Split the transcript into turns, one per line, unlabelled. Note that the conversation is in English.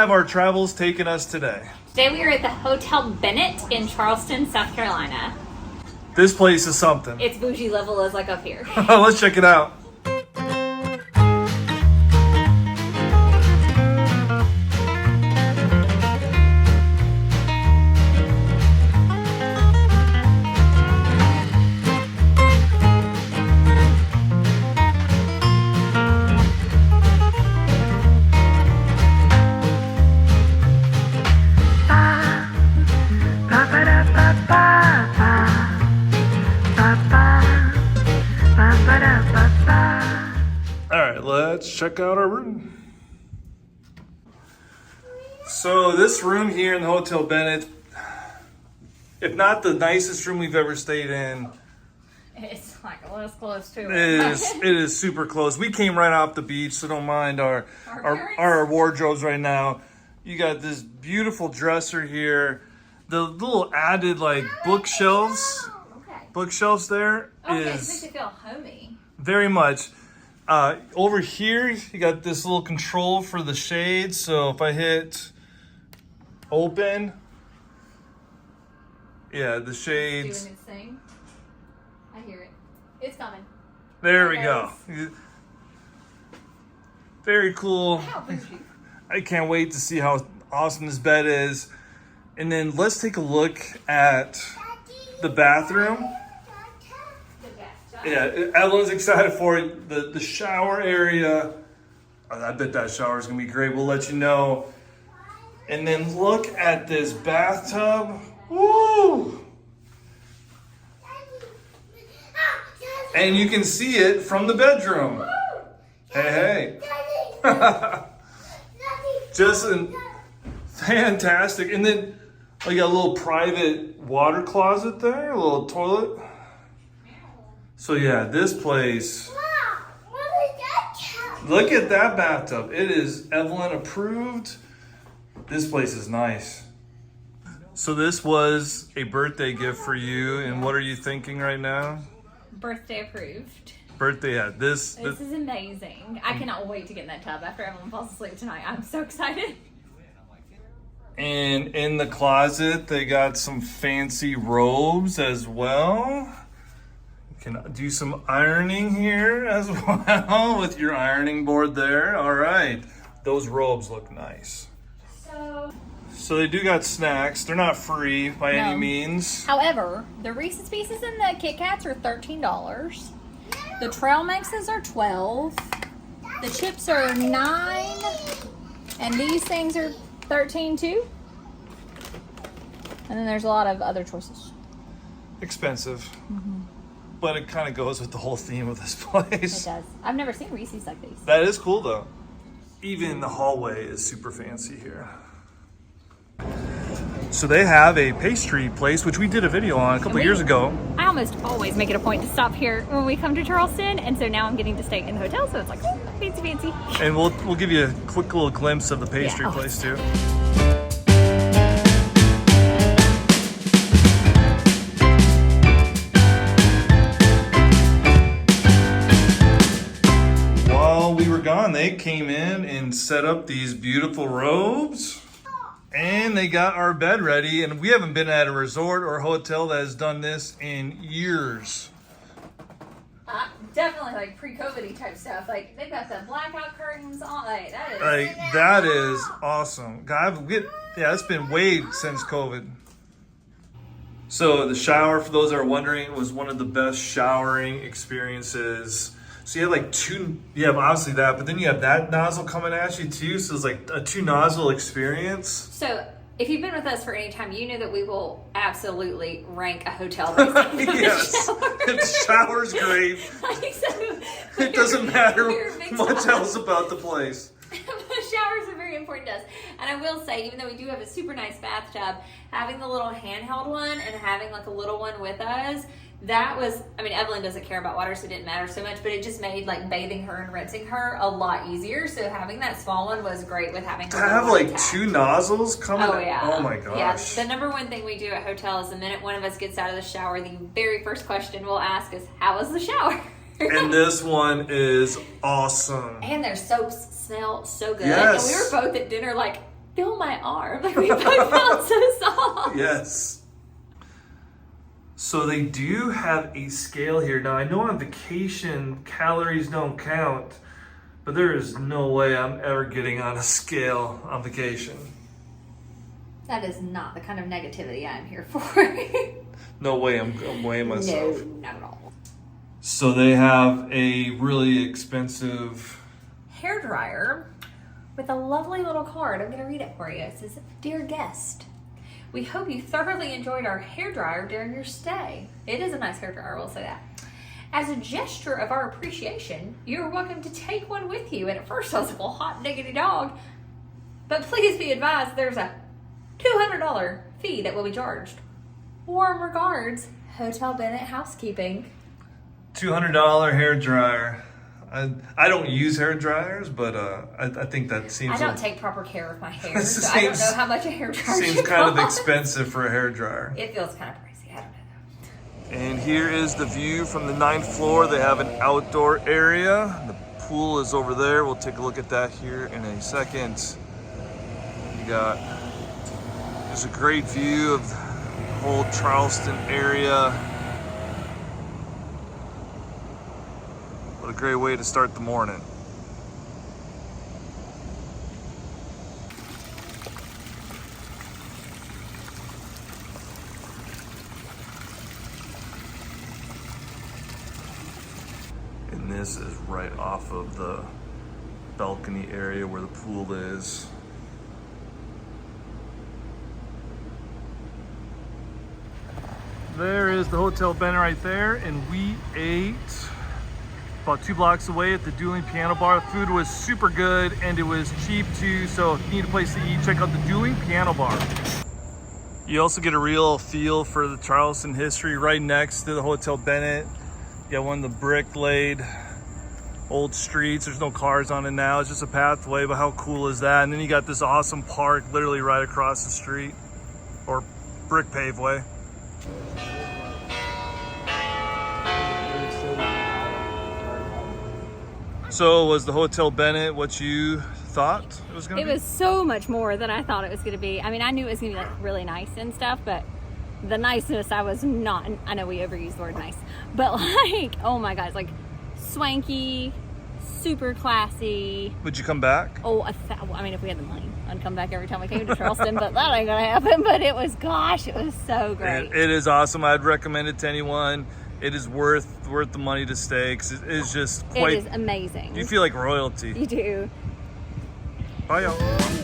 have our travels taken us today?
Today we are at the Hotel Bennett in Charleston, South Carolina.
This place is something.
Its bougie level is like up here.
Let's check it out. Let's check out our room. So this room here in the Hotel Bennett, if not the nicest room we've ever stayed in,
it's like a little close to
it is super close. We came right off the beach, so don't mind our wardrobes right now. You got this beautiful dresser here. The little added like bookshelves there
makes it feel homey.
Very much. Over here, you got this little control for the shades. So if I hit open, yeah, the shades.
It's doing its thing. I hear it. It's coming.
There we go. Very cool. I can't wait to see how awesome this bed is. And then let's take a look at the bathroom. Yeah, Evelyn's excited for it. The shower area. Oh, I bet that shower is going to be great. We'll let you know. And then look at this bathtub. Woo! And you can see it from the bedroom. Hey, hey. Just fantastic. And then we got a little private water closet there, a little toilet. So yeah, this place, look at that bathtub. It is Evelyn approved. This place is nice. So this was a birthday gift for you. And what are you thinking right now?
Birthday approved.
Birthday, yeah. This
is amazing. I cannot wait to get in that tub after Evelyn falls asleep tonight. I'm so excited.
And in the closet, they got some fancy robes as well. Can do some ironing here as well with your ironing board there. All right, those robes look nice. So they do got snacks. They're not free by any means.
However, the Reese's Pieces and the Kit Kats are $13. The trail mixes are $12. The chips are $9, and these things are $13 too. And then there's a lot of other choices.
Expensive. Mm-hmm. But it kind of goes with the whole theme of this place.
It does. I've never seen Reese's like these.
That is cool though. Even the hallway is super fancy here. So they have a pastry place, which we did a video on a couple years ago.
I almost always make it a point to stop here when we come to Charleston, and so now I'm getting to stay in the hotel, so it's like, fancy.
And we'll give you a quick little glimpse of the pastry place too. Gone, they came in and set up these beautiful robes, and they got our bed ready. And we haven't been at a resort or hotel that has done this in years.
Definitely like pre-COVID type stuff. Like they've got the blackout curtains on. Like
that is awesome. God, it's been way since COVID. So the shower, for those that are wondering, was one of the best showering experiences. So you have like obviously that, but then you have that nozzle coming at you too. So it's like a 2 nozzle experience.
So if you've been with us for any time, you know that we will absolutely rank a hotel based on
yes, the shower's great. It doesn't matter much else about the place.
Showers are very important to us. And I will say, even though we do have a super nice bathtub, having the little handheld one and having like a little one with us, that was, Evelyn doesn't care about water, so it didn't matter so much, but it just made like bathing her and rinsing her a lot easier. So having that small one was great with having her.
To have like 2 nozzles coming.
Oh yeah.
Oh my gosh.
Yeah. The number one thing we do at hotels, the minute one of us gets out of the shower, the very first question we'll ask is, how was the shower?
And this one is awesome.
And their soaps smell so good.
Yes.
And we were both at dinner like, feel my arm. Like we both felt so soft.
Yes. So they do have a scale here. Now I know on vacation calories don't count, but there is no way I'm ever getting on a scale on vacation.
That is not the kind of negativity I'm here for.
No way I'm weighing myself.
No, not at all.
So they have a really expensive
Hair dryer with a lovely little card. I'm going to read it for you. It says, "Dear guest, we hope you thoroughly enjoyed our hair dryer during your stay." It is a nice hair dryer, I will say that. "As a gesture of our appreciation, you're welcome to take one with you." And at first I was like, well, hot diggity dog. But please be advised, there's a $200 fee that will be charged. Warm regards, Hotel Bennett Housekeeping.
$200 hair dryer. I don't use hair dryers, but I think that seems.
I don't take proper care of my hair,
This
so I don't
seems-
know how much a hair dryer
seems
should
kind of
cost.
expensive for a hair dryer.
It feels kind of pricey. I don't know though.
And here is the view from the 9th floor. They have an outdoor area. The pool is over there. We'll take a look at that here in a second. There's a great view of the whole Charleston area. What a great way to start the morning. And this is right off of the balcony area where the pool is. There is the Hotel Bennett right there, and we ate about 2 blocks away at the Dueling Piano Bar. The food was super good and it was cheap too, so if you need a place to eat, check out the Dueling Piano Bar. You also get a real feel for the Charleston history right next to the Hotel Bennett. You got one of the brick laid old streets. There's no cars on it now, it's just a pathway, but how cool is that? And then you got this awesome park literally right across the street, or brick paveway. So was the Hotel Bennett what you thought it was going to be?
It was so much more than I thought it was going to be. I mean, I knew it was going to be like really nice and stuff, but the niceness I was not, I know we overuse the word nice, but like, oh my God, it's like swanky, super classy.
Would you come back?
Oh, I mean, if we had the money, I'd come back every time I came to Charleston, but that ain't gonna happen. But it was, gosh, it was so great.
It is awesome. I'd recommend it to anyone. It is worth the money to stay because it is just quite.
It is amazing.
You feel like royalty.
You do.
Bye, y'all.